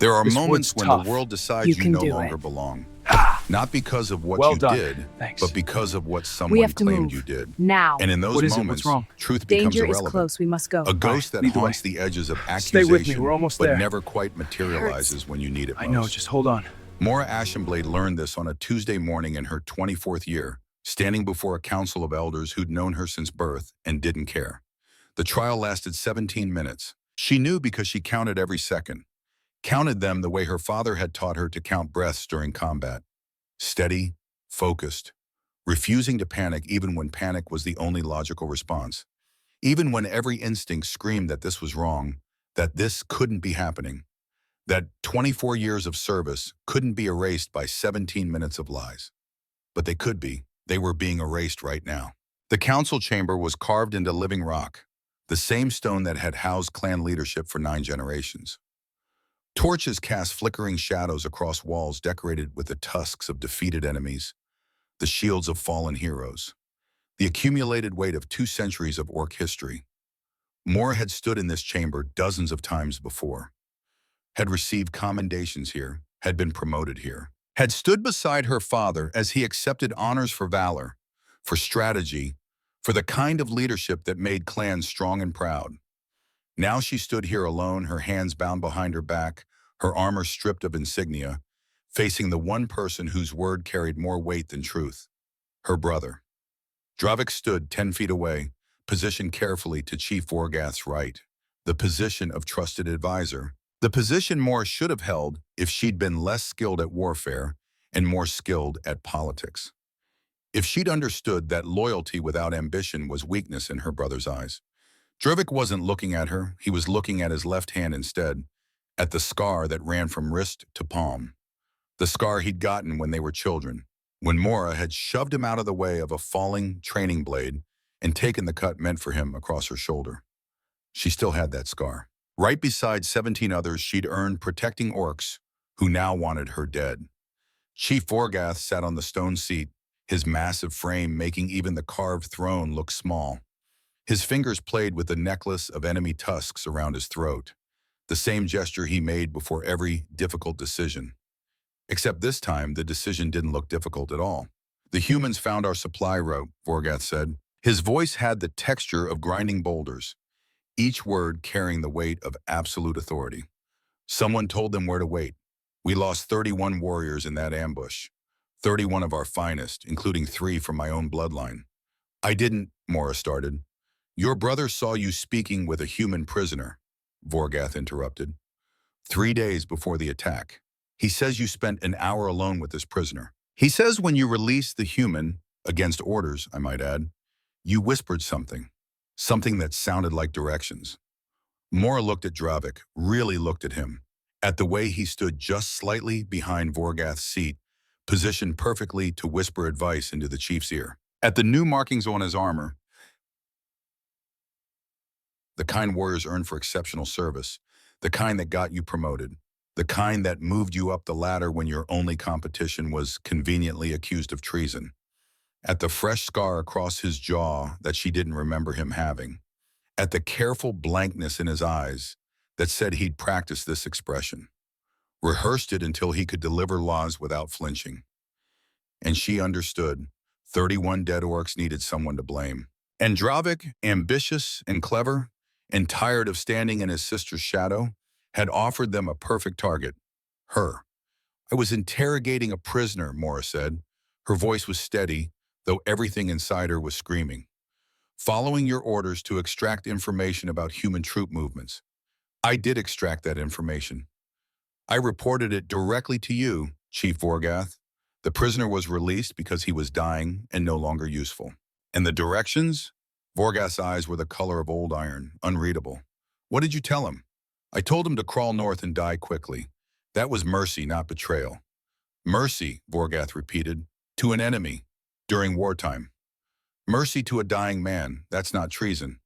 There are This moments wood's when the tough. world decides You you can no do longer it. belong. Not because of what Well you done. did, Thanks. but because of what We someone have to claimed move. you did. Now. And in those What is it? What's moments, wrong? truth becomes Danger is irrelevant. close. We must go. A ghost that lead the way. haunts the edges of Stay with me. accusation, We're almost but there. never quite materializes when you need it most. I know, just hold on. Maura Ashenblade learned this on a Tuesday morning in her 24th year, standing before a council of elders who'd known her since birth and didn't care. The trial lasted 17 minutes. She knew because she counted every second. Counted them the way her father had taught her to count breaths during combat. Steady, focused, refusing to panic even when panic was the only logical response. Even when every instinct screamed that this was wrong, that this couldn't be happening, that 24 years of service couldn't be erased by 17 minutes of lies. But they could be. They were being erased right now. The council chamber was carved into living rock, the same stone that had housed clan leadership for 9 generations. Torches cast flickering shadows across walls decorated with the tusks of defeated enemies, the shields of fallen heroes, the accumulated weight of 2 centuries of orc history. Maura had stood in this chamber dozens of times before, had received commendations here, had been promoted here, had stood beside her father as he accepted honors for valor, for strategy, for the kind of leadership that made clans strong and proud. Now she stood here alone, her hands bound behind her back, her armor stripped of insignia, facing the one person whose word carried more weight than truth, her brother. Dravik stood 10 feet away, positioned carefully to Chief Vorgath's right, the position of trusted advisor, the position Maura should have held if she'd been less skilled at warfare and more skilled at politics. If she'd understood that loyalty without ambition was weakness in her brother's eyes. Dravik wasn't looking at her, he was looking at his left hand instead, at the scar that ran from wrist to palm. The scar he'd gotten when they were children, when Maura had shoved him out of the way of a falling training blade and taken the cut meant for him across her shoulder. She still had that scar. Right beside 17 others she'd earned protecting orcs who now wanted her dead. Chief Vorgath sat on the stone seat, his massive frame making even the carved throne look small. His fingers played with the necklace of enemy tusks around his throat, the same gesture he made before every difficult decision. Except this time, the decision didn't look difficult at all. The humans found our supply route, Vorgath said. His voice had the texture of grinding boulders, each word carrying the weight of absolute authority. Someone told them where to wait. We lost 31 warriors in that ambush, 31 of our finest, including 3 from my own bloodline. I didn't, Maura started. Your brother saw you speaking with a human prisoner, Vorgath interrupted. 3 days before the attack. He says you spent an hour alone with this prisoner. He says when you released the human, against orders, I might add, you whispered something that sounded like directions. Maura looked at Dravik, really looked at him, at the way he stood just slightly behind Vorgath's seat, positioned perfectly to whisper advice into the chief's ear. At the new markings on his armor, the kind warriors earned for exceptional service, the kind that got you promoted, the kind that moved you up the ladder when your only competition was conveniently accused of treason. At the fresh scar across his jaw that she didn't remember him having. At the careful blankness in his eyes that said he'd practiced this expression. Rehearsed it until he could deliver laws without flinching. And she understood. 31 dead orcs needed someone to blame. And Dravik, ambitious and clever, and tired of standing in his sister's shadow, had offered them a perfect target. Her. I was interrogating a prisoner, Maura said. Her voice was steady, though everything inside her was screaming. Following your orders to extract information about human troop movements. I did extract that information. I reported it directly to you, Chief Vorgath. The prisoner was released because he was dying and no longer useful. And the directions? Vorgath's eyes were the color of old iron, unreadable. What did you tell him? I told him to crawl north and die quickly. That was mercy, not betrayal. Mercy, Vorgath repeated, to an enemy, during wartime. Mercy to a dying man, that's not treason.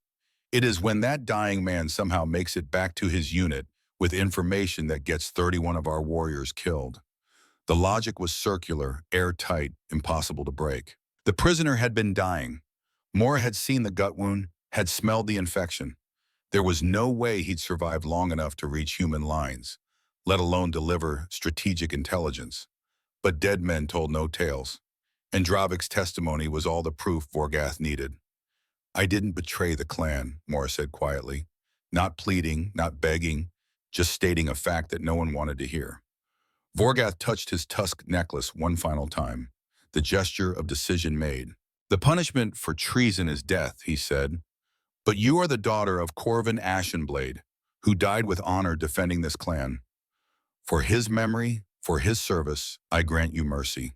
It is when that dying man somehow makes it back to his unit with information that gets 31 of our warriors killed. The logic was circular, airtight, impossible to break. The prisoner had been dying. Maura had seen the gut wound, had smelled the infection. There was no way he'd survive long enough to reach human lines, let alone deliver strategic intelligence. But dead men told no tales. And Dravik's testimony was all the proof Vorgath needed. I didn't betray the clan, Morris said quietly. Not pleading, not begging, just stating a fact that no one wanted to hear. Vorgath touched his tusk necklace one final time, the gesture of decision made. The punishment for treason is death, he said. But you are the daughter of Corvin Ashenblade, who died with honor defending this clan. For his memory, for his service, I grant you mercy.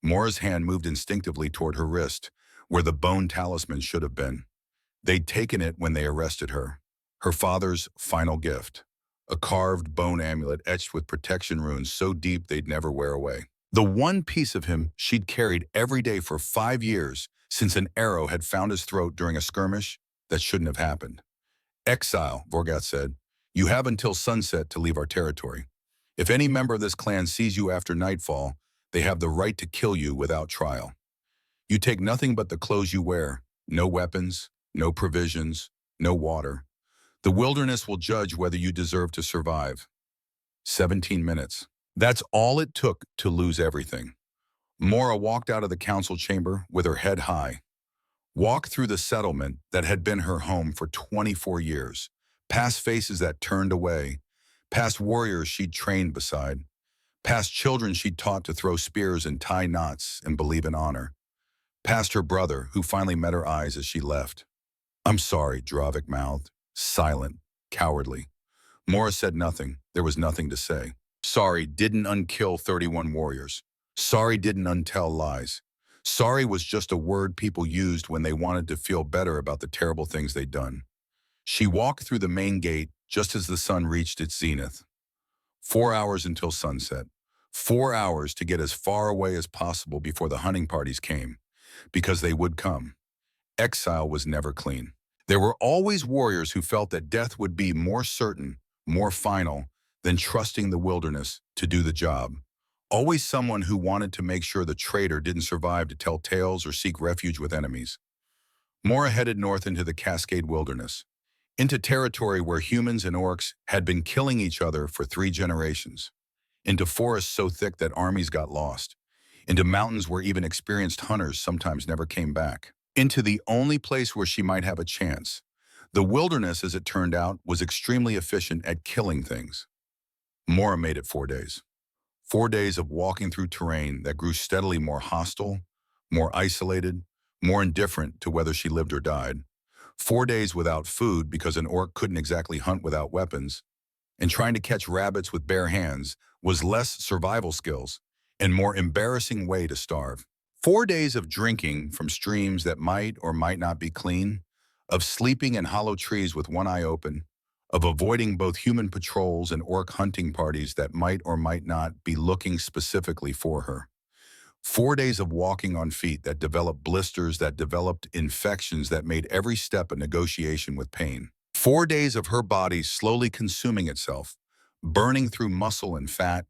Mora's hand moved instinctively toward her wrist, where the bone talisman should have been. They'd taken it when they arrested her. Her father's final gift. A carved bone amulet etched with protection runes so deep they'd never wear away. The one piece of him she'd carried every day for 5 years since an arrow had found his throat during a skirmish that shouldn't have happened. Exile, Vorgath said. You have until sunset to leave our territory. If any member of this clan sees you after nightfall, they have the right to kill you without trial. You take nothing but the clothes you wear, no weapons, no provisions, no water. The wilderness will judge whether you deserve to survive. 17 minutes. That's all it took to lose everything. Mora walked out of the council chamber with her head high. Walked through the settlement that had been her home for 24 years, past faces that turned away, past warriors she'd trained beside, past children she'd taught to throw spears and tie knots and believe in honor, past her brother who finally met her eyes as she left. I'm sorry, Dravik mouthed, silent, cowardly. Mora said nothing. There was nothing to say. Sorry didn't unkill 31 warriors. Sorry didn't untell lies. Sorry was just a word people used when they wanted to feel better about the terrible things they'd done. She walked through the main gate just as the sun reached its zenith. 4 hours until sunset. 4 hours to get as far away as possible before the hunting parties came, because they would come. Exile was never clean. There were always warriors who felt that death would be more certain, more final, than trusting the wilderness to do the job. Always someone who wanted to make sure the traitor didn't survive to tell tales or seek refuge with enemies. Mora headed north into the Cascade Wilderness, into territory where humans and orcs had been killing each other for 3 generations, into forests so thick that armies got lost, into mountains where even experienced hunters sometimes never came back, into the only place where she might have a chance. The wilderness, as it turned out, was extremely efficient at killing things. Mora made it 4 days. 4 days of walking through terrain that grew steadily more hostile, more isolated, more indifferent to whether she lived or died. 4 days without food because an orc couldn't exactly hunt without weapons, and trying to catch rabbits with bare hands was less survival skills and more embarrassing way to starve. 4 days of drinking from streams that might or might not be clean, of sleeping in hollow trees with one eye open, of avoiding both human patrols and orc hunting parties that might or might not be looking specifically for her. 4 days of walking on feet that developed blisters, that developed infections that made every step a negotiation with pain. 4 days of her body slowly consuming itself, burning through muscle and fat,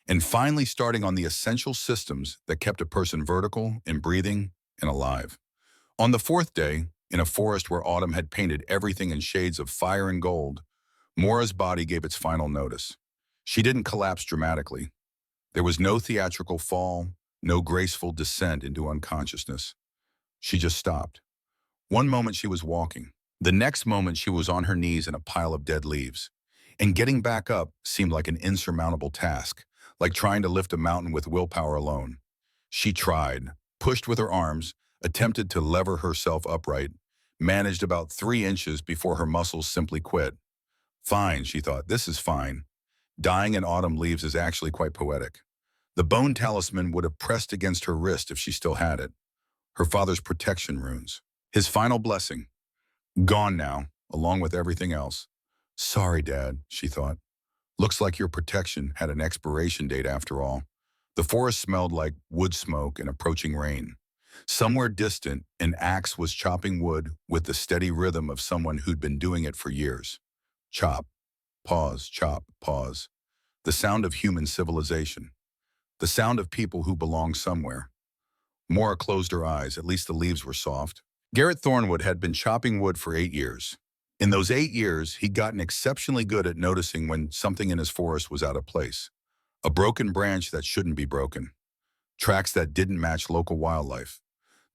and finally starting on the essential systems that kept a person vertical and breathing and alive. On the 4th day, in a forest where autumn had painted everything in shades of fire and gold, Mora's body gave its final notice. She didn't collapse dramatically. There was no theatrical fall, no graceful descent into unconsciousness. She just stopped. One moment she was walking. The next moment she was on her knees in a pile of dead leaves. And getting back up seemed like an insurmountable task, like trying to lift a mountain with willpower alone. She tried, pushed with her arms, attempted to lever herself upright, managed about 3 inches before her muscles simply quit. Fine, she thought, this is fine. Dying in autumn leaves is actually quite poetic. The bone talisman would have pressed against her wrist if she still had it. Her father's protection runes. His final blessing. Gone now, along with everything else. Sorry, Dad, she thought. Looks like your protection had an expiration date after all. The forest smelled like wood smoke and approaching rain. Somewhere distant, an axe was chopping wood with the steady rhythm of someone who'd been doing it for years. Chop, pause, chop, pause. The sound of human civilization. The sound of people who belong somewhere. Mora closed her eyes, at least the leaves were soft. Garrett Thornwood had been chopping wood for 8 years. In those 8 years, he'd gotten exceptionally good at noticing when something in his forest was out of place. A broken branch that shouldn't be broken. Tracks that didn't match local wildlife.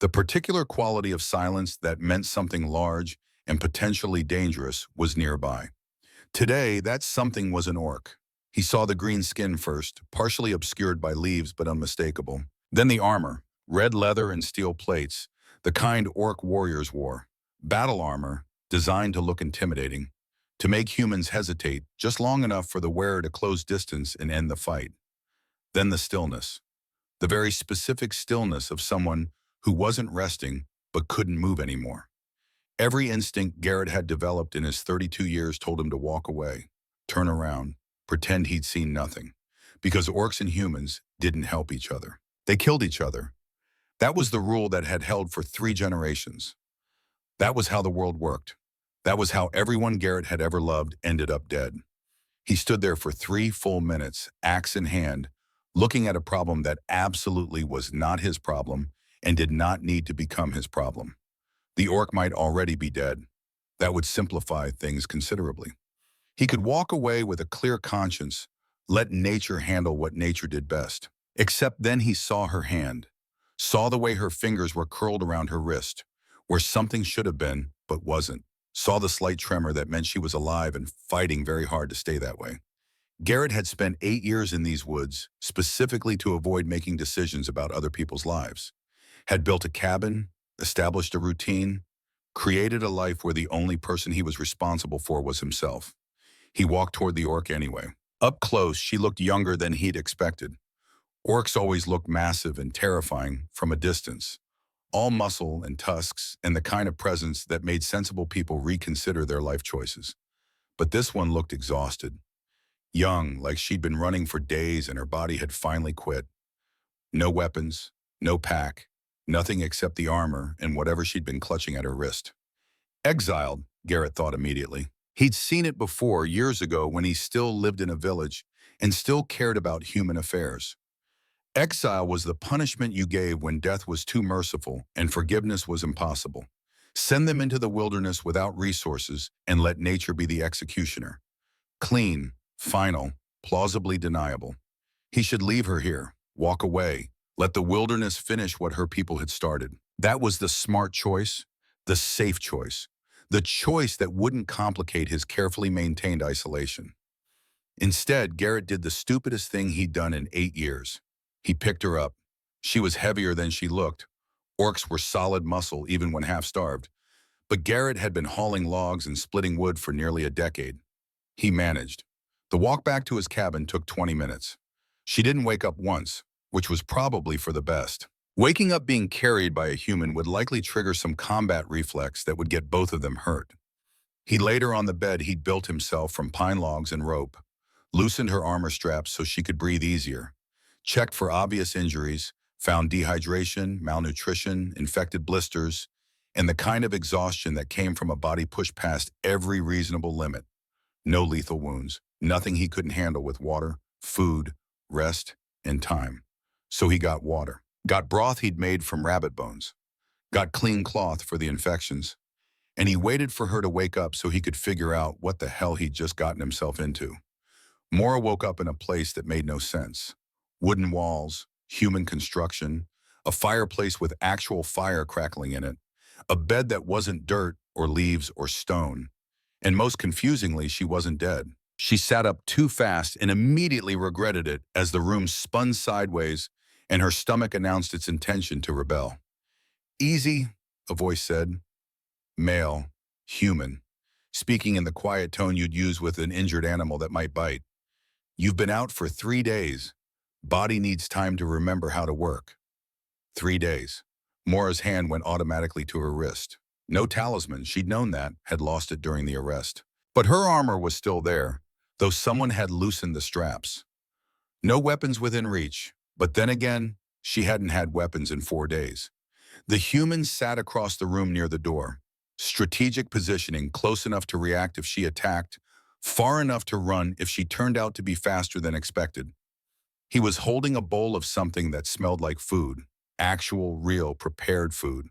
The particular quality of silence that meant something large and potentially dangerous was nearby. Today, that something was an orc. He saw the green skin first, partially obscured by leaves but unmistakable. Then the armor, red leather and steel plates, the kind orc warriors wore. Battle armor, designed to look intimidating, to make humans hesitate just long enough for the wearer to close distance and end the fight. Then the stillness, the very specific stillness of someone who wasn't resting but couldn't move anymore. Every instinct Garrett had developed in his 32 years told him to walk away, turn around, pretend he'd seen nothing. Because orcs and humans didn't help each other. They killed each other. That was the rule that had held for 3 generations. That was how the world worked. That was how everyone Garrett had ever loved ended up dead. He stood there for 3 full minutes, axe in hand, looking at a problem that absolutely was not his problem and did not need to become his problem. The orc might already be dead. That would simplify things considerably. He could walk away with a clear conscience, let nature handle what nature did best. Except then he saw her hand, saw the way her fingers were curled around her wrist, where something should have been, but wasn't. Saw the slight tremor that meant she was alive and fighting very hard to stay that way. Garrett had spent 8 years in these woods, specifically to avoid making decisions about other people's lives. Had built a cabin, established a routine, created a life where the only person he was responsible for was himself. He walked toward the orc anyway. Up close, she looked younger than he'd expected. Orcs always looked massive and terrifying from a distance, all muscle and tusks and the kind of presence that made sensible people reconsider their life choices. But this one looked exhausted. Young, like she'd been running for days and her body had finally quit. No weapons, no pack, nothing except the armor and whatever she'd been clutching at her wrist. Exiled, Garrett thought immediately. He'd seen it before, years ago, when he still lived in a village and still cared about human affairs. Exile was the punishment you gave when death was too merciful and forgiveness was impossible. Send them into the wilderness without resources and let nature be the executioner. Clean, final, plausibly deniable. He should leave her here, walk away, let the wilderness finish what her people had started. That was the smart choice, the safe choice, the choice that wouldn't complicate his carefully maintained isolation. Instead, Garrett did the stupidest thing he'd done in 8 years. He picked her up. She was heavier than she looked. Orcs were solid muscle even when half-starved. But Garrett had been hauling logs and splitting wood for nearly a decade. He managed. The walk back to his cabin took 20 minutes. She didn't wake up once, which was probably for the best. Waking up being carried by a human would likely trigger some combat reflex that would get both of them hurt. He laid her on the bed he'd built himself from pine logs and rope, loosened her armor straps so she could breathe easier, checked for obvious injuries, found dehydration, malnutrition, infected blisters, and the kind of exhaustion that came from a body pushed past every reasonable limit. No lethal wounds, nothing he couldn't handle with water, food, rest, and time. So he got water, got broth he'd made from rabbit bones, got clean cloth for the infections, and he waited for her to wake up so he could figure out what the hell he'd just gotten himself into. Mora woke up in a place that made no sense. Wooden walls, human construction, a fireplace with actual fire crackling in it, a bed that wasn't dirt or leaves or stone, and most confusingly, she wasn't dead. She sat up too fast and immediately regretted it as the room spun sideways and her stomach announced its intention to rebel. Easy, a voice said. Male, human, speaking in the quiet tone you'd use with an injured animal that might bite. You've been out for 3 days. Body needs time to remember how to work. 3 days. Mora's hand went automatically to her wrist. No talisman, she'd known that, had lost it during the arrest. But her armor was still there, though someone had loosened the straps. No weapons within reach, but then again, she hadn't had weapons in 4 days. The human sat across the room near the door. Strategic positioning, close enough to react if she attacked, far enough to run if she turned out to be faster than expected. He was holding a bowl of something that smelled like food, actual, real, prepared food.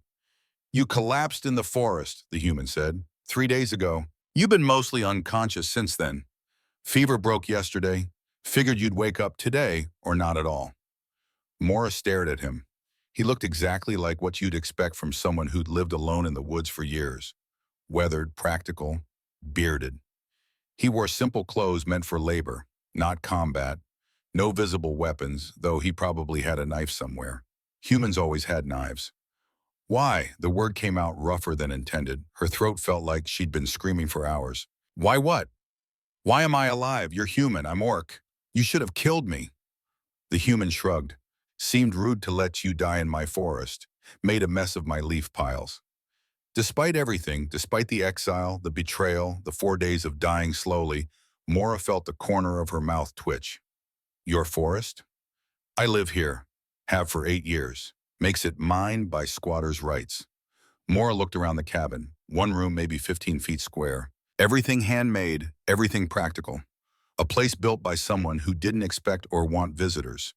You collapsed in the forest, the human said, 3 days ago. You've been mostly unconscious since then. Fever broke yesterday. Figured you'd wake up today or not at all. Mora stared at him. He looked exactly like what you'd expect from someone who'd lived alone in the woods for years. Weathered, practical, bearded. He wore simple clothes meant for labor, not combat. No visible weapons, though he probably had a knife somewhere. Humans always had knives. Why? The word came out rougher than intended. Her throat felt like she'd been screaming for hours. Why what? Why am I alive? You're human. I'm orc. You should have killed me. The human shrugged. Seemed rude to let you die in my forest. Made a mess of my leaf piles. Despite everything, despite the exile, the betrayal, the 4 days of dying slowly, Mora felt the corner of her mouth twitch. Your forest? I live here. Have for 8 years. Makes it mine by squatter's rights. Mora looked around the cabin. One room maybe 15 feet square. Everything handmade, everything practical. A place built by someone who didn't expect or want visitors.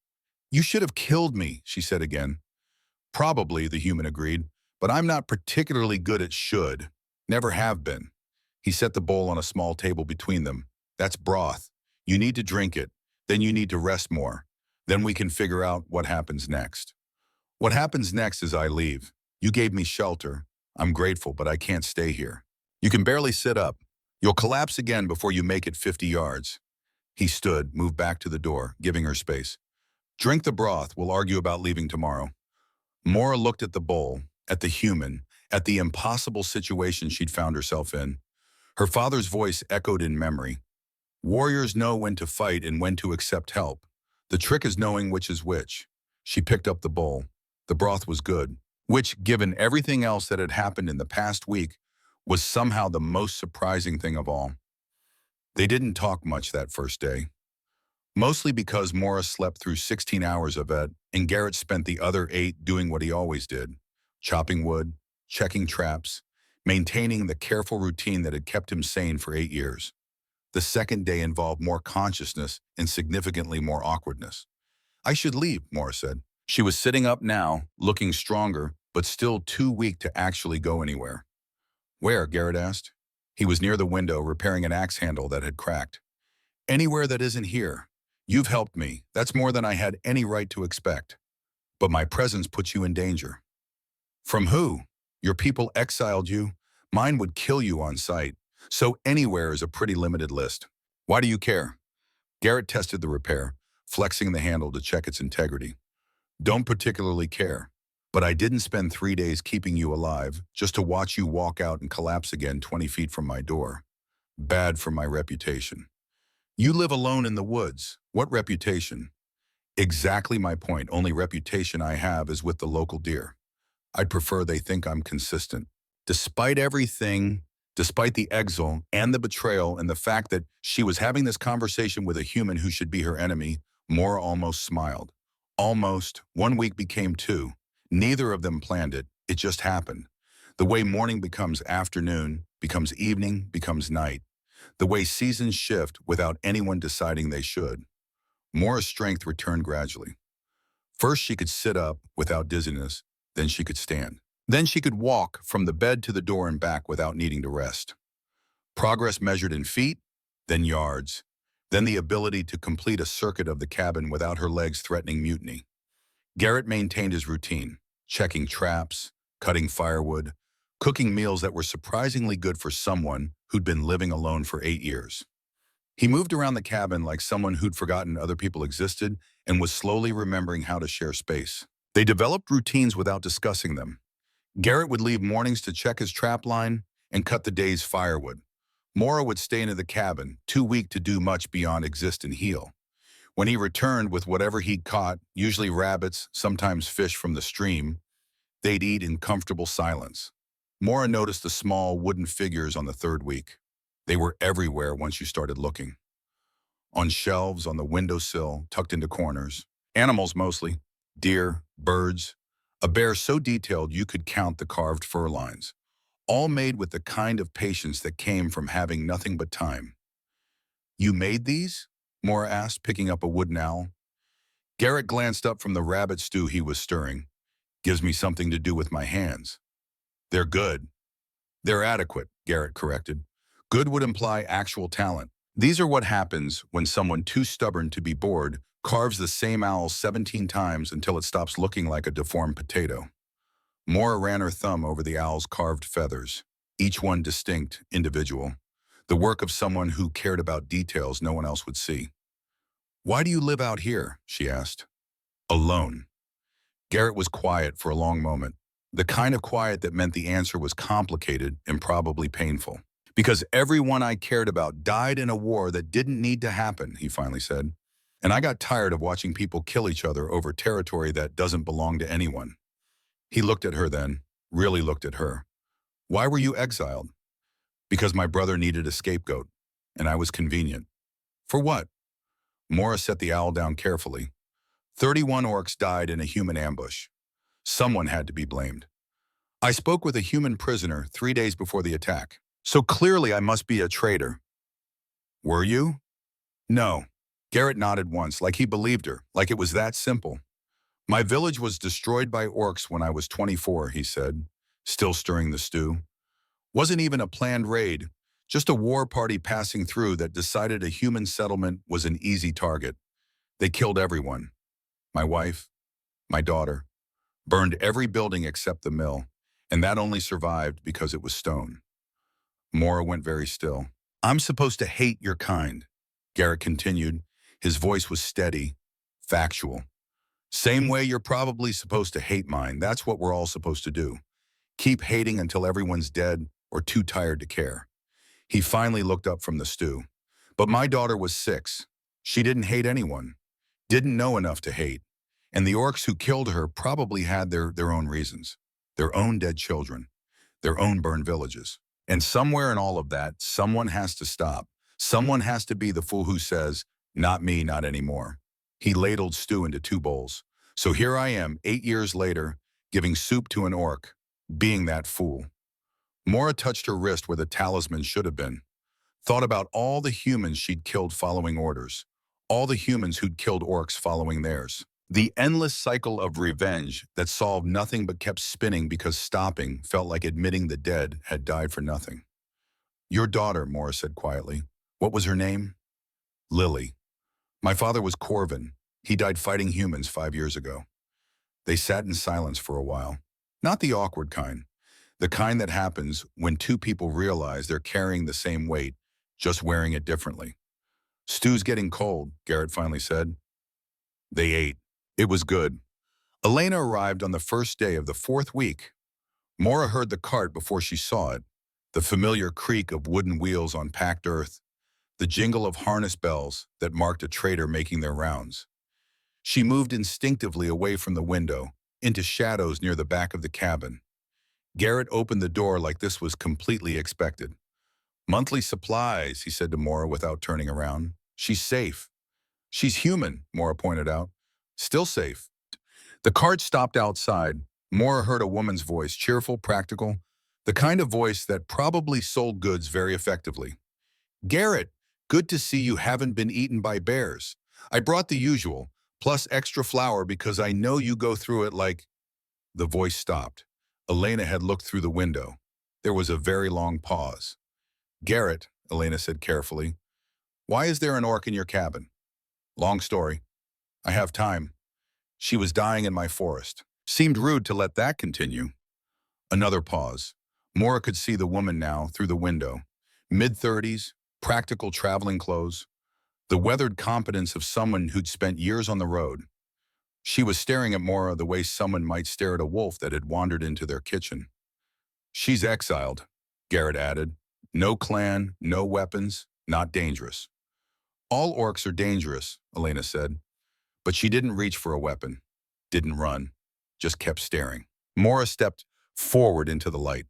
You should have killed me, she said again. Probably, the human agreed, but I'm not particularly good at should. Never have been. He set the bowl on a small table between them. That's broth. You need to drink it. Then you need to rest more. Then we can figure out what happens next. What happens next is I leave. You gave me shelter. I'm grateful, but I can't stay here. You can barely sit up. You'll collapse again before you make it 50 yards. He stood, moved back to the door, giving her space. Drink the broth. We'll argue about leaving tomorrow. Mora looked at the bowl, at the human, at the impossible situation she'd found herself in. Her father's voice echoed in memory. Warriors know when to fight and when to accept help. The trick is knowing which is which. She picked up the bowl. The broth was good, which, given everything else that had happened in the past week, was somehow the most surprising thing of all. They didn't talk much that first day. Mostly because Morris slept through 16 hours of it, and Garrett spent the other 8 doing what he always did, chopping wood, checking traps, maintaining the careful routine that had kept him sane for 8 years. The second day involved more consciousness and significantly more awkwardness. I should leave, Morris said. She was sitting up now, looking stronger, but still too weak to actually go anywhere. Where? Garrett asked. He was near the window, repairing an axe handle that had cracked. Anywhere that isn't here. You've helped me. That's more than I had any right to expect. But my presence puts you in danger. From who? Your people exiled you. Mine would kill you on sight. So anywhere is a pretty limited list. Why do you care? Garrett tested the repair, flexing the handle to check its integrity. Don't particularly care. But I didn't spend 3 days keeping you alive just to watch you walk out and collapse again 20 feet from my door. Bad for my reputation. You live alone in the woods. What reputation? Exactly my point. Only reputation I have is with the local deer. I'd prefer they think I'm consistent. Despite everything, despite the exile and the betrayal and the fact that she was having this conversation with a human who should be her enemy, Mora almost smiled. Almost. 1 week became 2. Neither of them planned it. It just happened. The way morning becomes afternoon, becomes evening, becomes night. The way seasons shift without anyone deciding they should. Mora's strength returned gradually. First, she could sit up without dizziness. Then she could stand. Then she could walk from the bed to the door and back without needing to rest. Progress measured in feet, then yards, then the ability to complete a circuit of the cabin without her legs threatening mutiny. Garrett maintained his routine, checking traps, cutting firewood, cooking meals that were surprisingly good for someone who'd been living alone for 8 years. He moved around the cabin like someone who'd forgotten other people existed and was slowly remembering how to share space. They developed routines without discussing them. Garrett would leave mornings to check his trap line and cut the day's firewood. Mora would stay into the cabin, too weak to do much beyond exist and heal. When he returned with whatever he'd caught, usually rabbits, sometimes fish from the stream, they'd eat in comfortable silence. Mora noticed the small wooden figures on the 3rd week. They were everywhere once you started looking. On shelves, on the windowsill, tucked into corners. Animals mostly. Deer, birds. A bear so detailed you could count the carved fur lines. All made with the kind of patience that came from having nothing but time. You made these? Mora asked, picking up a wooden owl. Garrett glanced up from the rabbit stew he was stirring. Gives me something to do with my hands. They're good. They're adequate, Garrett corrected. Good would imply actual talent. These are what happens when someone too stubborn to be bored carves the same owl 17 times until it stops looking like a deformed potato. Maura ran her thumb over the owl's carved feathers, each one distinct, individual, the work of someone who cared about details no one else would see. "Why do you live out here?" she asked. "Alone." Garrett was quiet for a long moment, the kind of quiet that meant the answer was complicated and probably painful. "Because everyone I cared about died in a war that didn't need to happen," he finally said. "And I got tired of watching people kill each other over territory that doesn't belong to anyone." He looked at her then, really looked at her. "Why were you exiled?" "Because my brother needed a scapegoat, and I was convenient." "For what?" Morris set the owl down carefully. 31 orcs died in a human ambush. Someone had to be blamed. "I spoke with a human prisoner 3 days before the attack. So clearly I must be a traitor." "Were you?" "No." Garrett nodded once, like he believed her, like it was that simple. "My village was destroyed by orcs when I was 24, he said, still stirring the stew. "Wasn't even a planned raid, just a war party passing through that decided a human settlement was an easy target. They killed everyone. My wife, my daughter, burned every building except the mill, and that only survived because it was stone." Maura went very still. "I'm supposed to hate your kind," Garrett continued. His voice was steady, factual. "Same way you're probably supposed to hate mine. That's what we're all supposed to do. Keep hating until everyone's dead or too tired to care." He finally looked up from the stew. "But my daughter was 6. She didn't hate anyone, didn't know enough to hate. And the orcs who killed her probably had their own reasons, their own dead children, their own burned villages. And somewhere in all of that, someone has to stop. Someone has to be the fool who says, 'Not me, not anymore.'" He ladled stew into 2 bowls. "So here I am, 8 years later, giving soup to an orc, being that fool." Maura touched her wrist where the talisman should have been. Thought about all the humans she'd killed following orders. All the humans who'd killed orcs following theirs. The endless cycle of revenge that solved nothing but kept spinning because stopping felt like admitting the dead had died for nothing. "Your daughter," Maura said quietly. "What was her name?" "Lily. My father was Corvin. He died fighting humans 5 years ago." They sat in silence for a while. Not the awkward kind. The kind that happens when 2 people realize they're carrying the same weight, just wearing it differently. "Stew's getting cold," Garrett finally said. They ate. It was good. Elena arrived on the first day of the 4th week. Maura heard the cart before she saw it, the familiar creak of wooden wheels on packed earth, the jingle of harness bells that marked a trader making their rounds. She moved instinctively away from the window, into shadows near the back of the cabin. Garrett opened the door like this was completely expected. "Monthly supplies," he said to Maura without turning around. "She's safe." "She's human," Maura pointed out. "Still safe." The cart stopped outside. Maura heard a woman's voice, cheerful, practical, the kind of voice that probably sold goods very effectively. "Garrett, good to see you haven't been eaten by bears. I brought the usual, plus extra flour because I know you go through it like—" The voice stopped. Elena had looked through the window. There was a very long pause. "Garrett," Elena said carefully, "why is there an orc in your cabin?" "Long story. I have time. She was dying in my forest." Seemed rude to let that continue. Another pause. Maura could see the woman now through the window. Mid-30s, practical traveling clothes, the weathered competence of someone who'd spent years on the road. She was staring at Maura the way someone might stare at a wolf that had wandered into their kitchen. "She's exiled," Garrett added. "No clan, no weapons, not dangerous." "All orcs are dangerous," Elena said. But she didn't reach for a weapon, didn't run, just kept staring. Maura stepped forward into the light.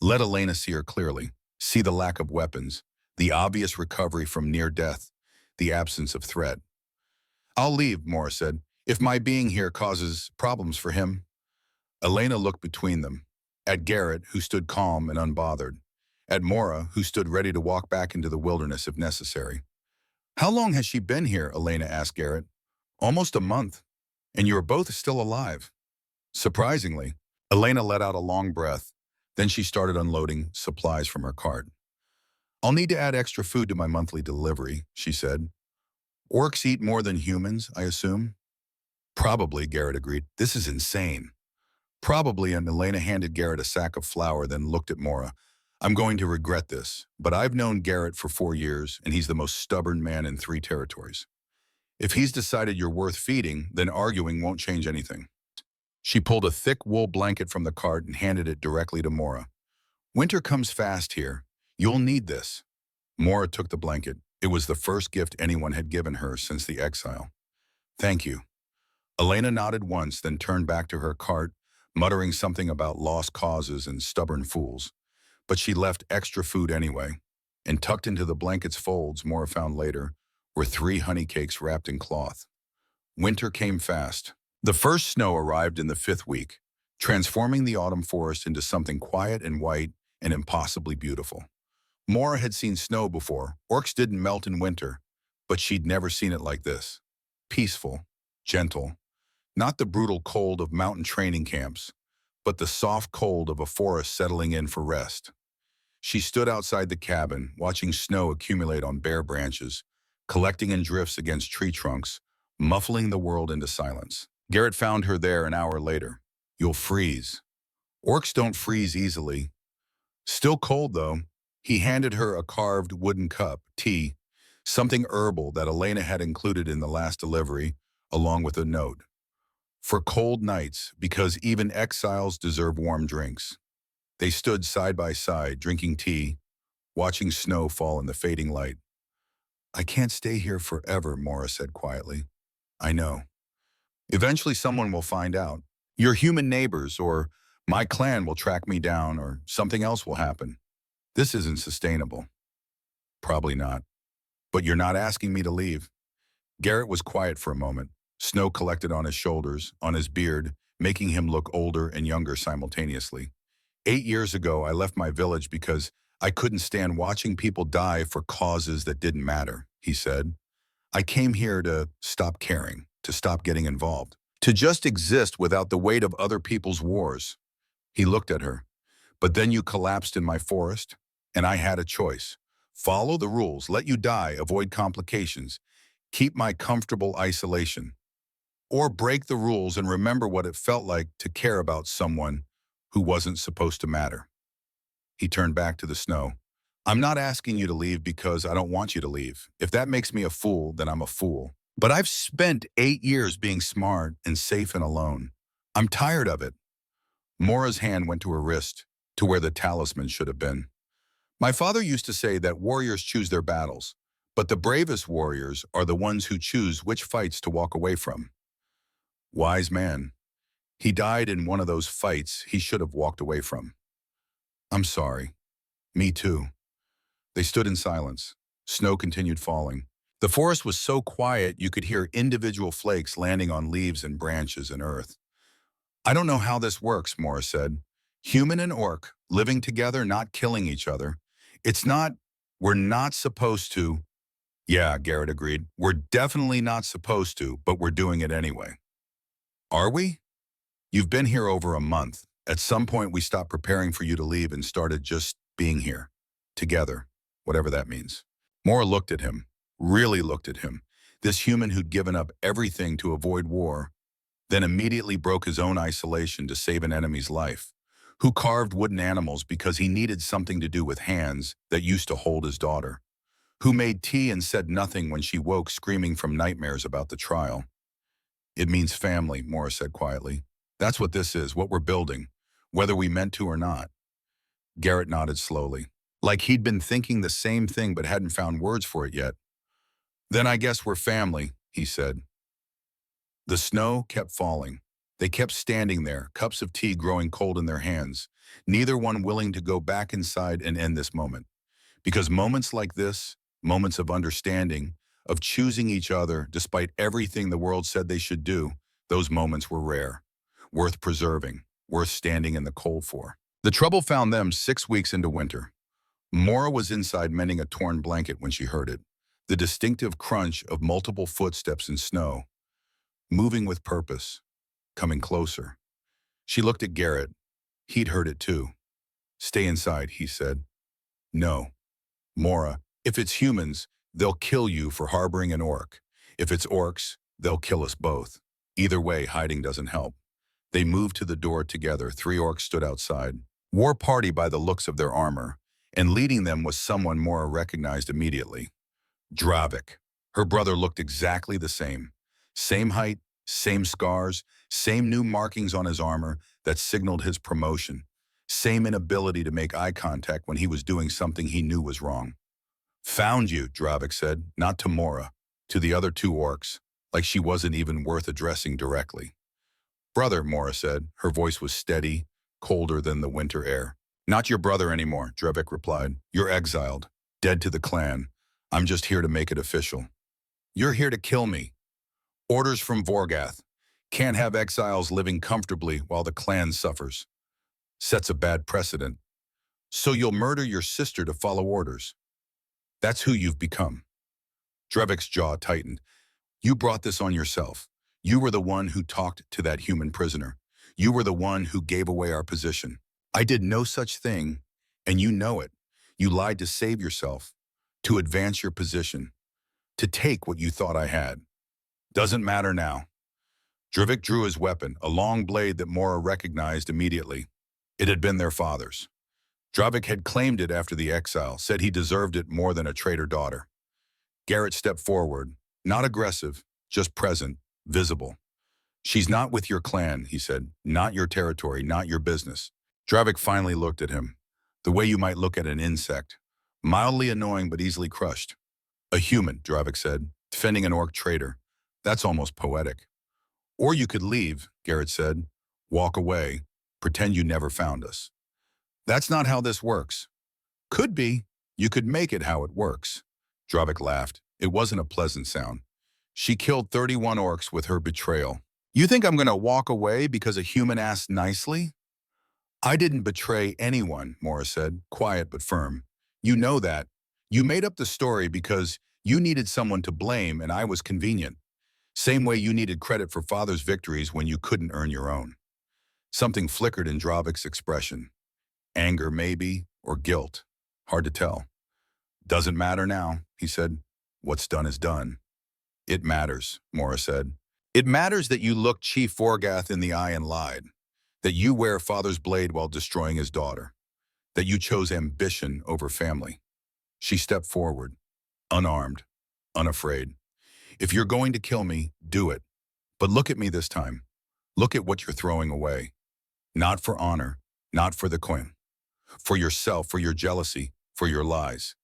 Let Elena see her clearly, see the lack of weapons, the obvious recovery from near death, the absence of threat. "I'll leave," Maura said, "if my being here causes problems for him." Elena looked between them, at Garrett, who stood calm and unbothered, at Maura, who stood ready to walk back into the wilderness if necessary. "How long has she been here?" Elena asked Garrett. "Almost a month, and you are both still alive." Surprisingly, Elena let out a long breath. Then she started unloading supplies from her cart. I'll need to add extra food to my monthly delivery, she said. Orcs eat more than humans, I assume? Probably, Garrett agreed. This is insane. Probably, and Elena handed Garrett a sack of flour, then looked at Mora. I'm going to regret this, but I've known Garrett for 4 years, and he's the most stubborn man in 3 territories. If he's decided you're worth feeding, then arguing won't change anything. She pulled a thick wool blanket from the cart and handed it directly to Mora. Winter comes fast here. You'll need this. Mora took the blanket. It was the first gift anyone had given her since the exile. Thank you. Elena nodded once, then turned back to her cart, muttering something about lost causes and stubborn fools. But she left extra food anyway, and tucked into the blanket's folds, Mora found later, were 3 honey cakes wrapped in cloth. Winter came fast. The first snow arrived in the 5th week, transforming the autumn forest into something quiet and white and impossibly beautiful. Mora had seen snow before. Orcs didn't melt in winter, but she'd never seen it like this. Peaceful, gentle, not the brutal cold of mountain training camps, but the soft cold of a forest settling in for rest. She stood outside the cabin, watching snow accumulate on bare branches, collecting in drifts against tree trunks, muffling the world into silence. Garrett found her there an hour later. You'll freeze. Orcs don't freeze easily. Still cold, though. He handed her a carved wooden cup, tea, something herbal that Elena had included in the last delivery, along with a note. For cold nights, because even exiles deserve warm drinks. They stood side by side, drinking tea, watching snow fall in the fading light. I can't stay here forever, Mora said quietly. I know. Eventually someone will find out. Your human neighbors, or my clan will track me down, or something else will happen. This isn't sustainable. Probably not. But you're not asking me to leave. Garrett was quiet for a moment. Snow collected on his shoulders, on his beard, making him look older and younger simultaneously. 8 years ago, I left my village because I couldn't stand watching people die for causes that didn't matter, he said. I came here to stop caring, to stop getting involved, to just exist without the weight of other people's wars. He looked at her. But then you collapsed in my forest, and I had a choice. Follow the rules, let you die, avoid complications, keep my comfortable isolation. Or break the rules and remember what it felt like to care about someone who wasn't supposed to matter. He turned back to the snow. I'm not asking you to leave because I don't want you to leave. If that makes me a fool, then I'm a fool. But I've spent 8 years being smart and safe and alone. I'm tired of it. Mora's hand went to her wrist, to where the talisman should have been. My father used to say that warriors choose their battles, but the bravest warriors are the ones who choose which fights to walk away from. Wise man. He died in one of those fights he should have walked away from. I'm sorry. Me too. They stood in silence. Snow continued falling. The forest was so quiet you could hear individual flakes landing on leaves and branches and earth. I don't know how this works, Mora said. Human and orc, living together, not killing each other. We're not supposed to. Yeah, Garrett agreed. We're definitely not supposed to, but we're doing it anyway. Are we? You've been here over a month. At some point, we stopped preparing for you to leave and started just being here. Together, whatever that means. Mora looked at him, really looked at him. This human who'd given up everything to avoid war, then immediately broke his own isolation to save an enemy's life, who carved wooden animals because he needed something to do with hands that used to hold his daughter, who made tea and said nothing when she woke screaming from nightmares about the trial. It means family, Mora said quietly. That's what this is, what we're building, whether we meant to or not. Garrett nodded slowly, like he'd been thinking the same thing but hadn't found words for it yet. Then I guess we're family, he said. The snow kept falling. They kept standing there, cups of tea growing cold in their hands, neither one willing to go back inside and end this moment. Because moments like this, moments of understanding, of choosing each other despite everything the world said they should do, those moments were rare, worth preserving, worth standing in the cold for. The trouble found them 6 weeks into winter. Mora was inside mending a torn blanket when she heard it, the distinctive crunch of multiple footsteps in snow, moving with purpose, coming closer. She looked at Garrett. He'd heard it too. Stay inside, he said. No. Mora, if it's humans, they'll kill you for harboring an orc. If it's orcs, they'll kill us both. Either way, hiding doesn't help. They moved to the door together. 3 orcs stood outside. War party by the looks of their armor, and leading them was someone Mora recognized immediately. Dravik. Her brother looked exactly the same. Same height, same scars, same new markings on his armor that signaled his promotion. Same inability to make eye contact when he was doing something he knew was wrong. Found you, Dravik said, not to Mora, to the other 2 orcs, like she wasn't even worth addressing directly. Brother, Mora said. Her voice was steady, colder than the winter air. Not your brother anymore, Dravik replied. You're exiled, dead to the clan. I'm just here to make it official. You're here to kill me. Orders from Vorgath. Can't have exiles living comfortably while the clan suffers. Sets a bad precedent. So you'll murder your sister to follow orders. That's who you've become. Dravik's jaw tightened. You brought this on yourself. You were the one who talked to that human prisoner. You were the one who gave away our position. I did no such thing, and you know it. You lied to save yourself, to advance your position, to take what you thought I had. Doesn't matter now. Dravik drew his weapon, a long blade that Mora recognized immediately. It had been their father's. Dravik had claimed it after the exile, said he deserved it more than a traitor daughter. Garrett stepped forward, not aggressive, just present, visible. She's not with your clan, he said. Not your territory, not your business. Dravik finally looked at him, the way you might look at an insect, mildly annoying but easily crushed. A human, Dravik said, defending an orc traitor. That's almost poetic. Or you could leave, Garrett said. Walk away, pretend you never found us. That's not how this works. Could be. You could make it how it works. Dravik laughed. It wasn't a pleasant sound. She killed 31 orcs with her betrayal. You think I'm going to walk away because a human asked nicely? I didn't betray anyone, Mora said, quiet but firm. You know that. You made up the story because you needed someone to blame and I was convenient. Same way you needed credit for father's victories when you couldn't earn your own. Something flickered in Dravik's expression. Anger, maybe, or guilt. Hard to tell. Doesn't matter now, he said. What's done is done. It matters, Mora said. It matters that you looked Chief Vorgath in the eye and lied. That you wear father's blade while destroying his daughter. That you chose ambition over family. She stepped forward, unarmed, unafraid. If you're going to kill me, do it. But look at me this time. Look at what you're throwing away. Not for honor, not for the coin. For yourself, for your jealousy, for your lies.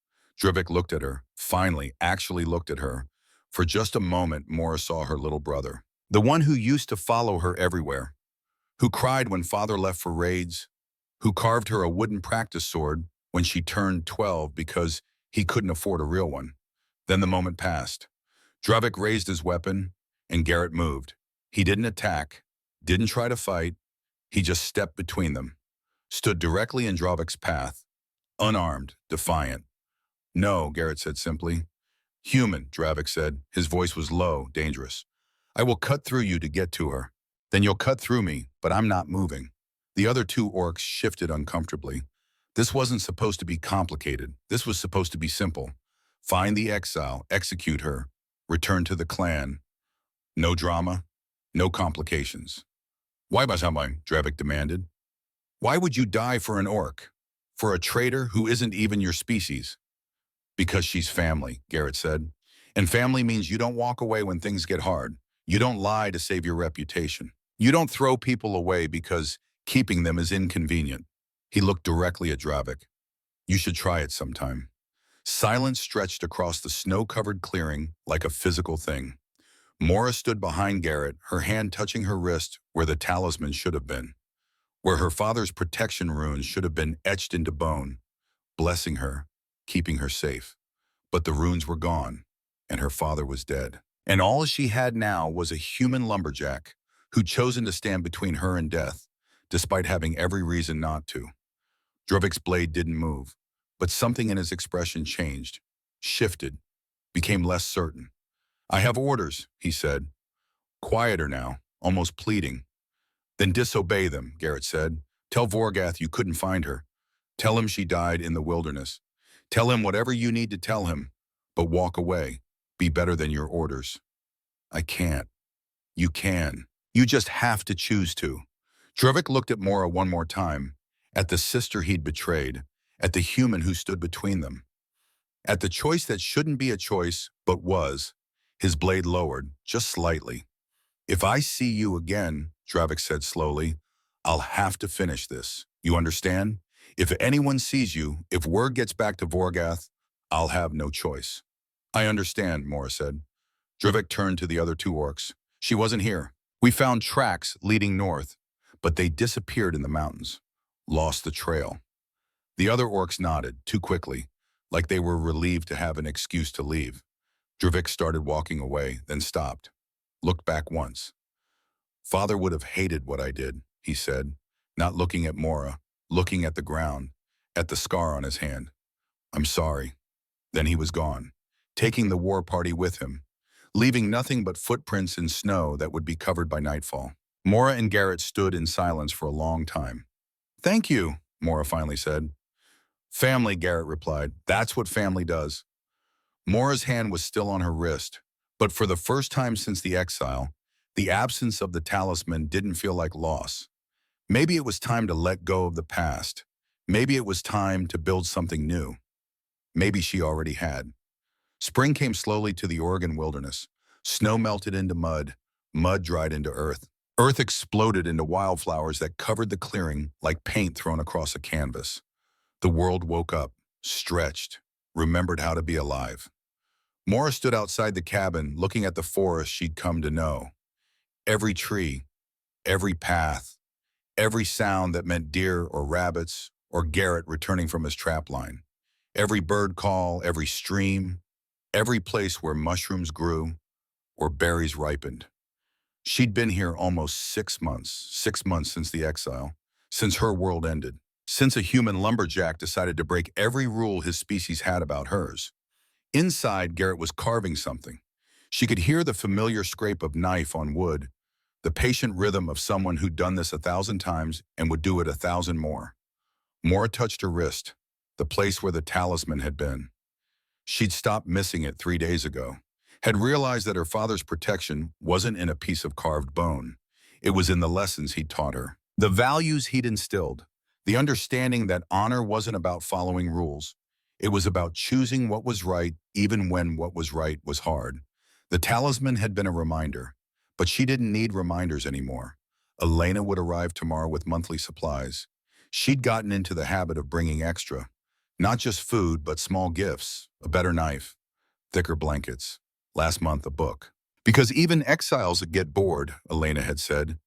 Dravik looked at her, finally, actually looked at her. For just a moment, Mora saw her little brother. The one who used to follow her everywhere. Who cried when father left for raids. Who carved her a wooden practice sword when she turned 12 because he couldn't afford a real one. Then the moment passed. Dravik raised his weapon, and Garrett moved. He didn't attack, didn't try to fight. He just stepped between them. Stood directly in Dravik's path. Unarmed, defiant. No, Garrett said simply. Human, Dravik said. His voice was low, dangerous. I will cut through you to get to her. Then you'll cut through me, but I'm not moving. The other 2 orcs shifted uncomfortably. This wasn't supposed to be complicated. This was supposed to be simple. Find the exile, execute her, return to the clan. No drama, no complications. Why, Basamai? Dravik demanded. Why would you die for an orc? For a traitor who isn't even your species? Because she's family, Garrett said. And family means you don't walk away when things get hard. You don't lie to save your reputation. You don't throw people away because keeping them is inconvenient. He looked directly at Dravik. You should try it sometime. Silence stretched across the snow-covered clearing like a physical thing. Mora stood behind Garrett, her hand touching her wrist where the talisman should have been. Where her father's protection runes should have been etched into bone, blessing her, keeping her safe. But the runes were gone, and her father was dead. And all she had now was a human lumberjack who'd chosen to stand between her and death, despite having every reason not to. Dravik's blade didn't move, but something in his expression changed, shifted, became less certain. I have orders, he said. Quieter now, almost pleading. Then disobey them, Garrett said. Tell Vorgath you couldn't find her. Tell him she died in the wilderness. Tell him whatever you need to tell him, but walk away. Be better than your orders. I can't. You can. You just have to choose to. Druvik looked at Mora one more time, at the sister he'd betrayed, at the human who stood between them, at the choice that shouldn't be a choice, but was. His blade lowered, just slightly. If I see you again, Druvik said slowly, I'll have to finish this. You understand? If anyone sees you, if word gets back to Vorgath, I'll have no choice. I understand, Mora said. Druvik turned to the other two orcs. She wasn't here. We found tracks leading north, but they disappeared in the mountains. Lost the trail. The other orcs nodded, too quickly, like they were relieved to have an excuse to leave. Druvik started walking away, then stopped. Looked back once. Father would have hated what I did, he said, not looking at Mora, looking at the ground, at the scar on his hand. I'm sorry. Then he was gone, taking the war party with him, leaving nothing but footprints in snow that would be covered by nightfall. Mora and Garrett stood in silence for a long time. Thank you, Mora finally said. Family, Garrett replied. That's what family does. Mora's hand was still on her wrist, but for the first time since the exile, the absence of the talisman didn't feel like loss. Maybe it was time to let go of the past. Maybe it was time to build something new. Maybe she already had. Spring came slowly to the Oregon wilderness. Snow melted into mud, mud dried into earth. Earth exploded into wildflowers that covered the clearing like paint thrown across a canvas. The world woke up, stretched, remembered how to be alive. Mora stood outside the cabin, looking at the forest she'd come to know. Every tree, every path, every sound that meant deer or rabbits or Garrett returning from his trapline. Every bird call, every stream, every place where mushrooms grew or berries ripened. She'd been here almost 6 months since the exile, since her world ended, since a human lumberjack decided to break every rule his species had about hers. Inside, Garrett was carving something. She could hear the familiar scrape of knife on wood, the patient rhythm of someone who'd done this 1,000 times and would do it 1,000 more. Mora touched her wrist, the place where the talisman had been. She'd stopped missing it 3 days ago, had realized that her father's protection wasn't in a piece of carved bone. It was in the lessons he'd taught her, the values he'd instilled, the understanding that honor wasn't about following rules. It was about choosing what was right even when what was right was hard. The talisman had been a reminder, but she didn't need reminders anymore. Elena would arrive tomorrow with monthly supplies. She'd gotten into the habit of bringing extra. Not just food, but small gifts, a better knife, thicker blankets. Last month, a book. Because even exiles get bored, Elena had said,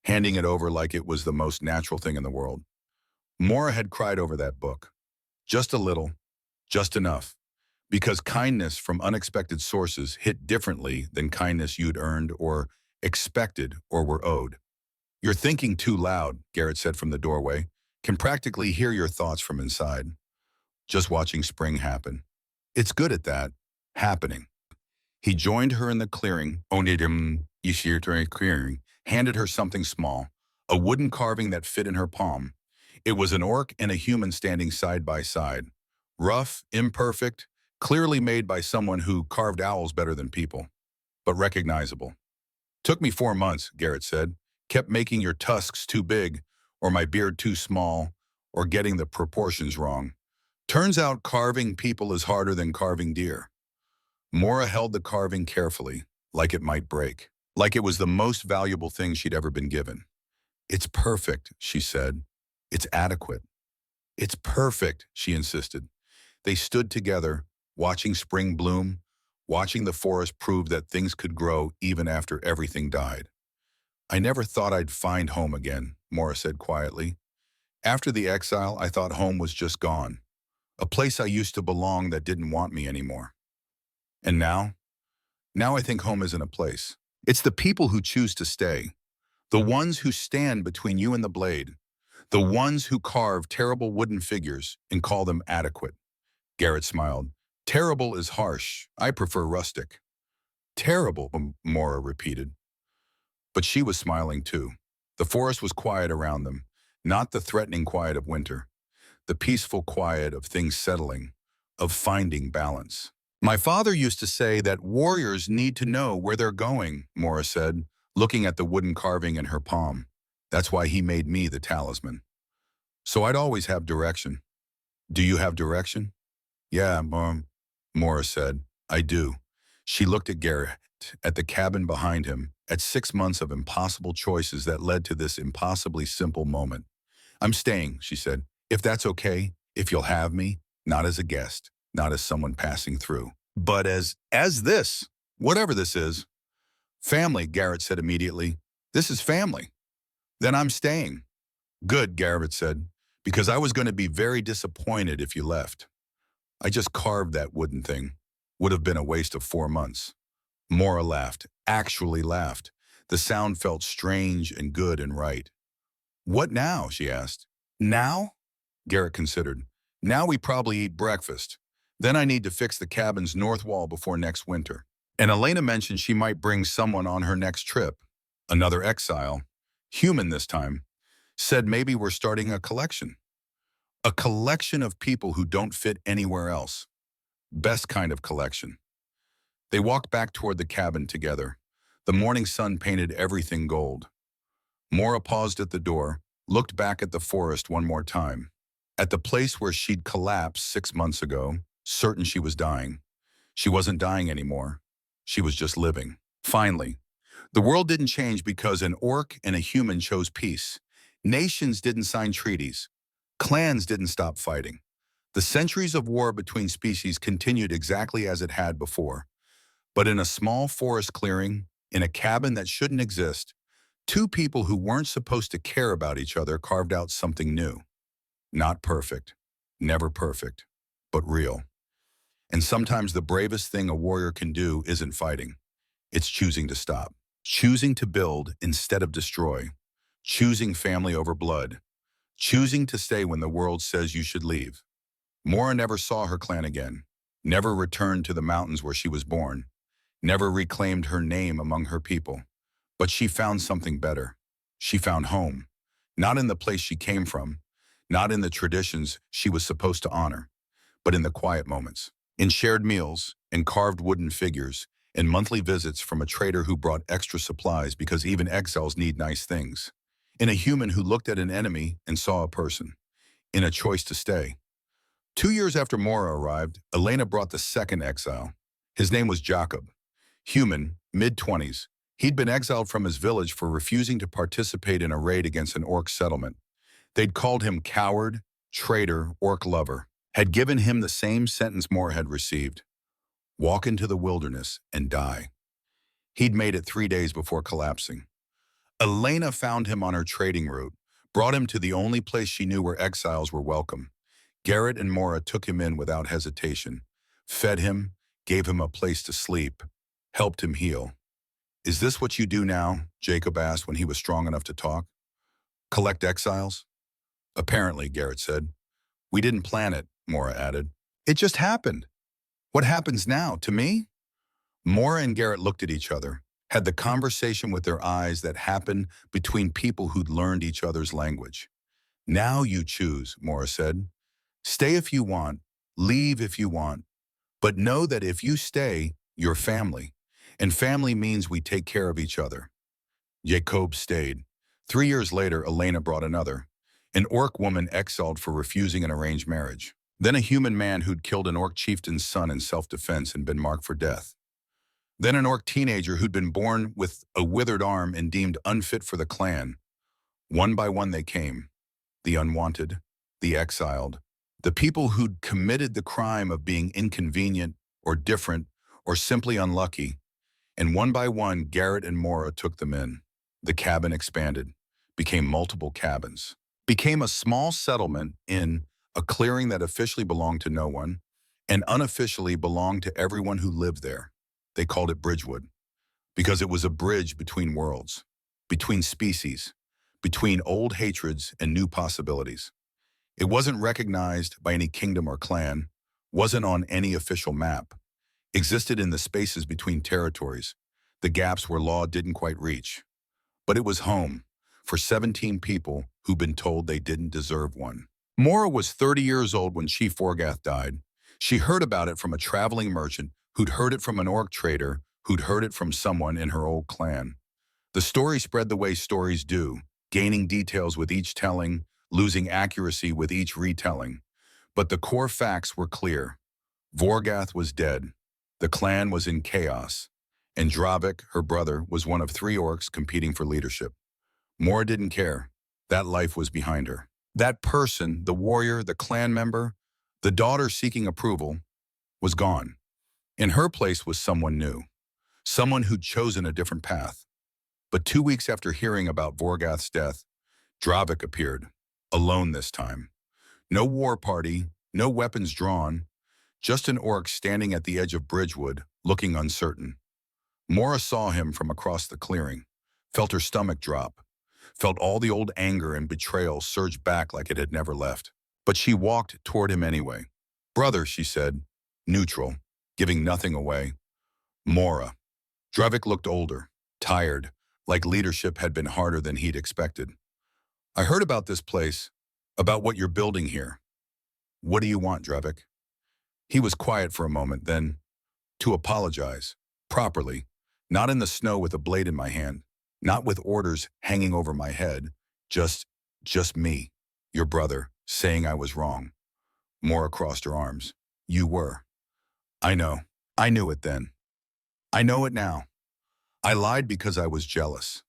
handing it over like it was the most natural thing in the world. Mora had cried over that book. Just a little, just enough. Because kindness from unexpected sources hit differently than kindness you'd earned or expected or were owed. You're thinking too loud, Garrett said from the doorway. Can practically hear your thoughts from inside. Just watching spring happen. It's good at that. Happening. He joined her in the clearing, clearing, handed her something small, a wooden carving that fit in her palm. It was an orc and a human standing side by side. Rough, imperfect, clearly made by someone who carved owls better than people, but recognizable. Took me 4 months, Garrett said. Kept making your tusks too big, or my beard too small, or getting the proportions wrong. Turns out carving people is harder than carving deer. Mora held the carving carefully, like it might break, like it was the most valuable thing she'd ever been given. It's perfect, she said. It's adequate. It's perfect, she insisted. They stood together, watching spring bloom, watching the forest prove that things could grow even after everything died. I never thought I'd find home again, Mora said quietly. After the exile, I thought home was just gone. A place I used to belong that didn't want me anymore. And now I think home isn't a place. It's the people who choose to stay. The ones who stand between you and the blade. The ones who carve terrible wooden figures and call them adequate. Garrett smiled. Terrible is harsh. I prefer rustic. Terrible, Mora repeated. But she was smiling too. The forest was quiet around them, not the threatening quiet of winter. The peaceful quiet of things settling, of finding balance. My father used to say that warriors need to know where they're going, Mora said, looking at the wooden carving in her palm. That's why he made me the talisman. So I'd always have direction. Do you have direction? Yeah, Mom, Mora said. I do. She looked at Garrett, at the cabin behind him, at 6 months of impossible choices that led to this impossibly simple moment. I'm staying, she said. If that's okay, if you'll have me, not as a guest, not as someone passing through, but as this, whatever this is. Family, Garrett said immediately. This is family. Then I'm staying. Good, Garrett said, because I was going to be very disappointed if you left. I just carved that wooden thing. Would have been a waste of 4 months. Mora laughed, actually laughed. The sound felt strange and good and right. What now? She asked. Now? Garrett considered. Now we probably eat breakfast. Then I need to fix the cabin's north wall before next winter. And Elena mentioned she might bring someone on her next trip. Another exile, human this time, said maybe we're starting a collection. A collection of people who don't fit anywhere else. Best kind of collection. They walked back toward the cabin together. The morning sun painted everything gold. Mora paused at the door, looked back at the forest one more time. At the place where she'd collapsed 6 months ago, certain she was dying. She wasn't dying anymore. She was just living. Finally, the world didn't change because an orc and a human chose peace. Nations didn't sign treaties. Clans didn't stop fighting. The centuries of war between species continued exactly as it had before. But in a small forest clearing, in a cabin that shouldn't exist, two people who weren't supposed to care about each other carved out something new. Not perfect, never perfect, but real. And sometimes the bravest thing a warrior can do isn't fighting. It's choosing to stop. Choosing to build instead of destroy. Choosing family over blood. Choosing to stay when the world says you should leave. Mora never saw her clan again. Never returned to the mountains where she was born. Never reclaimed her name among her people. But she found something better. She found home. Not in the place she came from. Not in the traditions she was supposed to honor. But in the quiet moments. In shared meals, in carved wooden figures, in monthly visits from a trader who brought extra supplies because even exiles need nice things. In a human who looked at an enemy and saw a person. In a choice to stay. 2 years after Mora arrived, Elena brought the second exile. His name was Jacob. Human, mid-20s. He'd been exiled from his village for refusing to participate in a raid against an orc settlement. They'd called him coward, traitor, orc lover. Had given him the same sentence Mora had received. Walk into the wilderness and die. He'd made it 3 days before collapsing. Elena found him on her trading route, brought him to the only place she knew where exiles were welcome. Garrett and Mora took him in without hesitation, fed him, gave him a place to sleep, helped him heal. Is this what you do now? Jacob asked when he was strong enough to talk. Collect exiles? Apparently, Garrett said. We didn't plan it, Mora added. It just happened. What happens now, to me? Mora and Garrett looked at each other, had the conversation with their eyes that happened between people who'd learned each other's language. Now you choose, Mora said. Stay if you want, leave if you want, but know that if you stay, you're family, and family means we take care of each other. Jacob stayed. 3 years later, Elena brought another, an orc woman exiled for refusing an arranged marriage. Then a human man who'd killed an orc chieftain's son in self-defense and been marked for death. Then an orc teenager who'd been born with a withered arm and deemed unfit for the clan. One by one they came, the unwanted, the exiled, the people who'd committed the crime of being inconvenient or different or simply unlucky. And one by one, Garrett and Mora took them in. The cabin expanded, became multiple cabins, became a small settlement in a clearing that officially belonged to no one and unofficially belonged to everyone who lived there. They called it Bridgewood because it was a bridge between worlds, between species, between old hatreds and new possibilities. It wasn't recognized by any kingdom or clan, wasn't on any official map, existed in the spaces between territories, the gaps where law didn't quite reach. But it was home for 17 people who'd been told they didn't deserve one. Mora was 30 years old when Chief Forgath died. She heard about it from a traveling merchant who'd heard it from an orc trader who'd heard it from someone in her old clan. The story spread the way stories do, gaining details with each telling, losing accuracy with each retelling. But the core facts were clear. Vorgath was dead. The clan was in chaos. And Dravik, her brother, was one of 3 orcs competing for leadership. Mora didn't care. That life was behind her. That person, the warrior, the clan member, the daughter seeking approval, was gone. In her place was someone new. Someone who'd chosen a different path. But 2 weeks after hearing about Vorgath's death, Dravik appeared, alone this time. No war party, no weapons drawn, just an orc standing at the edge of Bridgewood, looking uncertain. Mora saw him from across the clearing, felt her stomach drop, felt all the old anger and betrayal surge back like it had never left. But she walked toward him anyway. "Brother," she said, neutral, giving nothing away. "Mora." Dravik looked older, tired, like leadership had been harder than he'd expected. "I heard about this place, about what you're building here. What do you want, Dravik?" He was quiet for a moment, then, "To apologize, properly, not in the snow with a blade in my hand, not with orders hanging over my head, just me, your brother, saying I was wrong." Mora crossed her arms. "You were. I know. I knew it then. I know it now. I lied because I was jealous.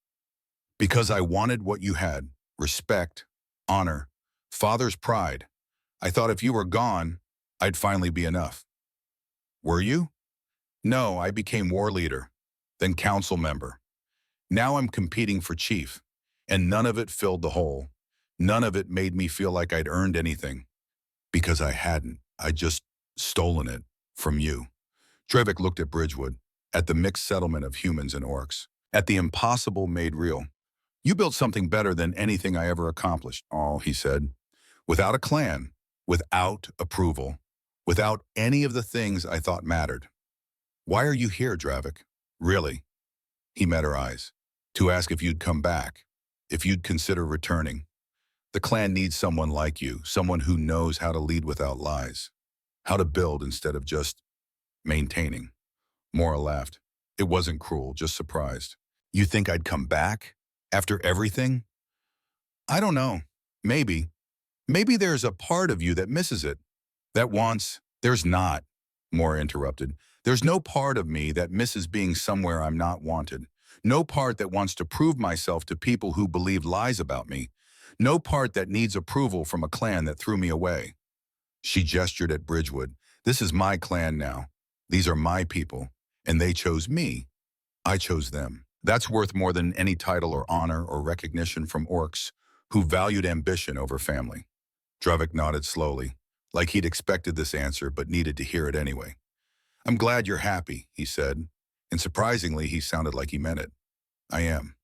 Because I wanted what you had, respect, honor, father's pride. I thought if you were gone, I'd finally be enough." "Were you?" "No, I became war leader, then council member. Now I'm competing for chief, and none of it filled the hole. None of it made me feel like I'd earned anything. Because I hadn't. I'd just stolen it from you." Dravik looked at Bridgewood, at the mixed settlement of humans and orcs, at the impossible made real. "You built something better than anything I ever accomplished." "Oh," he said, "without a clan, without approval, without any of the things I thought mattered." "Why are you here, Dravik? Really?" He met her eyes. "To ask if you'd come back, if you'd consider returning. The clan needs someone like you, someone who knows how to lead without lies, how to build instead of just maintaining." Mora laughed. It wasn't cruel, just surprised. "You think I'd come back? After everything?" "I don't know. Maybe. Maybe there's a part of you that misses it, that wants—" "There's not," Mora interrupted. "There's no part of me that misses being somewhere I'm not wanted. No part that wants to prove myself to people who believe lies about me. No part that needs approval from a clan that threw me away." She gestured at Bridgewood. "This is my clan now. These are my people. And they chose me. I chose them. That's worth more than any title or honor or recognition from orcs who valued ambition over family." Dravik nodded slowly, like he'd expected this answer but needed to hear it anyway. "I'm glad you're happy," he said, and surprisingly he sounded like he meant it. "I am.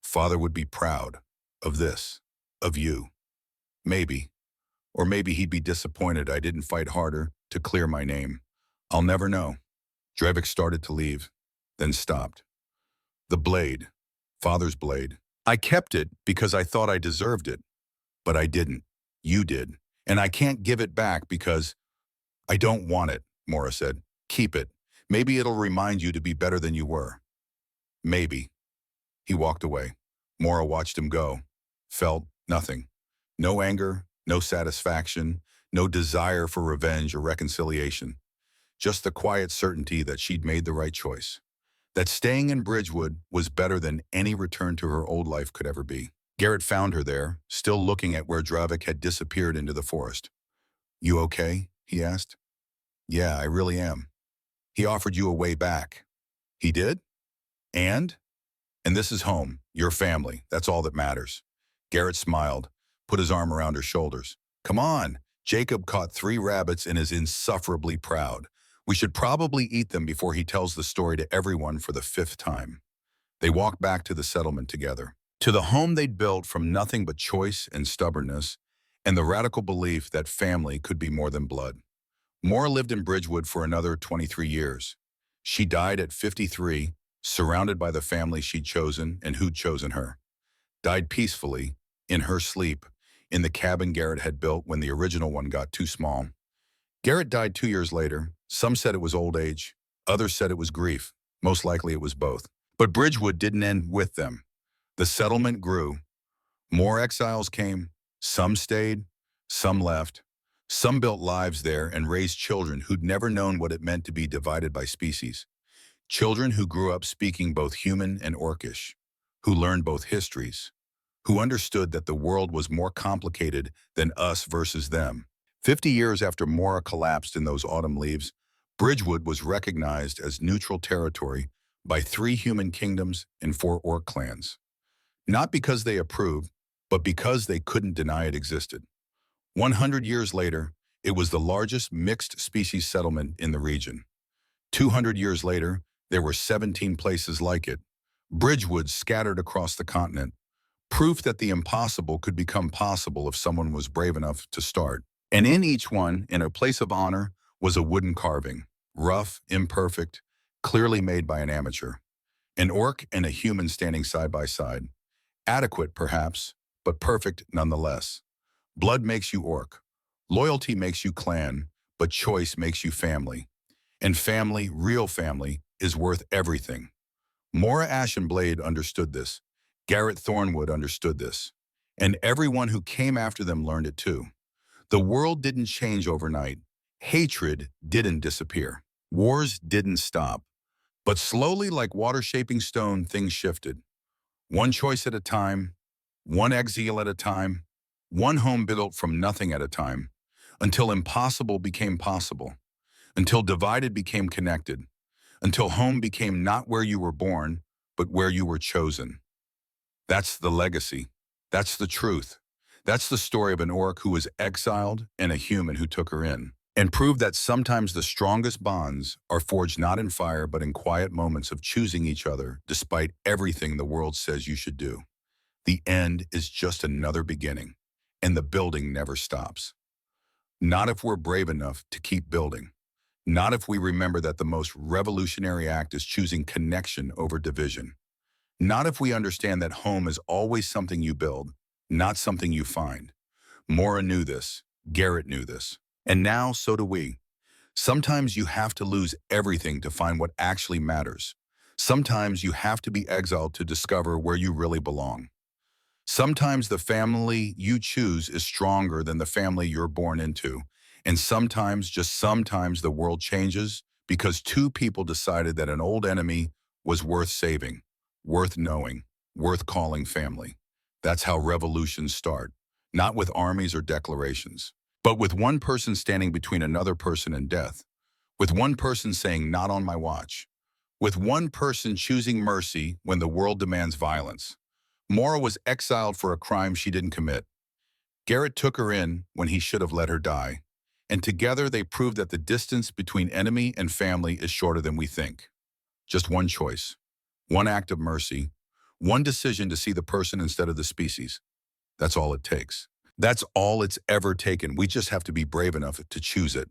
Father would be proud of this, of you. Maybe. Or maybe he'd be disappointed I didn't fight harder to clear my name. I'll never know." Dravik started to leave, then stopped. "The blade. Father's blade. I kept it because I thought I deserved it. But I didn't. You did. And I can't give it back because—" "I don't want it," Mora said. "Keep it. Maybe it'll remind you to be better than you were." "Maybe." He walked away. Mora watched him go. Felt nothing. No anger, no satisfaction, no desire for revenge or reconciliation. Just the quiet certainty that she'd made the right choice. That staying in Bridgewood was better than any return to her old life could ever be. Garrett found her there, still looking at where Dravik had disappeared into the forest. "You okay?" he asked. "Yeah, I really am." "He offered you a way back." "He did? And?" "And this is home, your family, that's all that matters." Garrett smiled, put his arm around her shoulders. "Come on, Jacob caught 3 rabbits and is insufferably proud. We should probably eat them before he tells the story to everyone for the 5th time." They walked back to the settlement together, to the home they'd built from nothing but choice and stubbornness, and the radical belief that family could be more than blood. Mora lived in Bridgewood for another 23 years. She died at 53, surrounded by the family she'd chosen and who'd chosen her. Died peacefully, in her sleep, in the cabin Garrett had built when the original one got too small. Garrett died 2 years later. Some said it was old age. Others said it was grief. Most likely it was both. But Bridgewood didn't end with them. The settlement grew. More exiles came. Some stayed. Some left. Some built lives there and raised children who'd never known what it meant to be divided by species. Children who grew up speaking both human and Orcish, who learned both histories, who understood that the world was more complicated than us versus them. 50 years after Mora collapsed in those autumn leaves, Bridgewood was recognized as neutral territory by 3 human kingdoms and 4 orc clans. Not because they approved, but because they couldn't deny it existed. 100 years later, it was the largest mixed-species settlement in the region. 200 years later, there were 17 places like it, Bridgewood scattered across the continent, proof that the impossible could become possible if someone was brave enough to start. And in each one, in a place of honor, was a wooden carving, rough, imperfect, clearly made by an amateur. An orc and a human standing side by side. Adequate, perhaps, but perfect nonetheless. Blood makes you orc. Loyalty makes you clan, but choice makes you family. And family, real family, is worth everything. Mora Ashenblade understood this. Garrett Thornwood understood this. And everyone who came after them learned it too. The world didn't change overnight. Hatred didn't disappear. Wars didn't stop. But slowly, like water shaping stone, things shifted. One choice at a time, one exile at a time, one home built from nothing at a time, until impossible became possible, until divided became connected, until home became not where you were born, but where you were chosen. That's the legacy. That's the truth. That's the story of an orc who was exiled and a human who took her in, and proved that sometimes the strongest bonds are forged not in fire but in quiet moments of choosing each other despite everything the world says you should do. The end is just another beginning, and the building never stops. Not if we're brave enough to keep building. Not if we remember that the most revolutionary act is choosing connection over division. Not if we understand that home is always something you build, not something you find. Mora knew this. Garrett knew this. And now, so do we. Sometimes you have to lose everything to find what actually matters. Sometimes you have to be exiled to discover where you really belong. Sometimes the family you choose is stronger than the family you're born into. And sometimes, just sometimes, the world changes because 2 people decided that an old enemy was worth saving, worth knowing, worth calling family. That's how revolutions start, not with armies or declarations, but with one person standing between another person and death, with one person saying, "Not on my watch," with one person choosing mercy when the world demands violence. Mora was exiled for a crime she didn't commit. Garrett took her in when he should have let her die. And together they proved that the distance between enemy and family is shorter than we think. Just one choice, one act of mercy, one decision to see the person instead of the species. That's all it takes. That's all it's ever taken. We just have to be brave enough to choose it.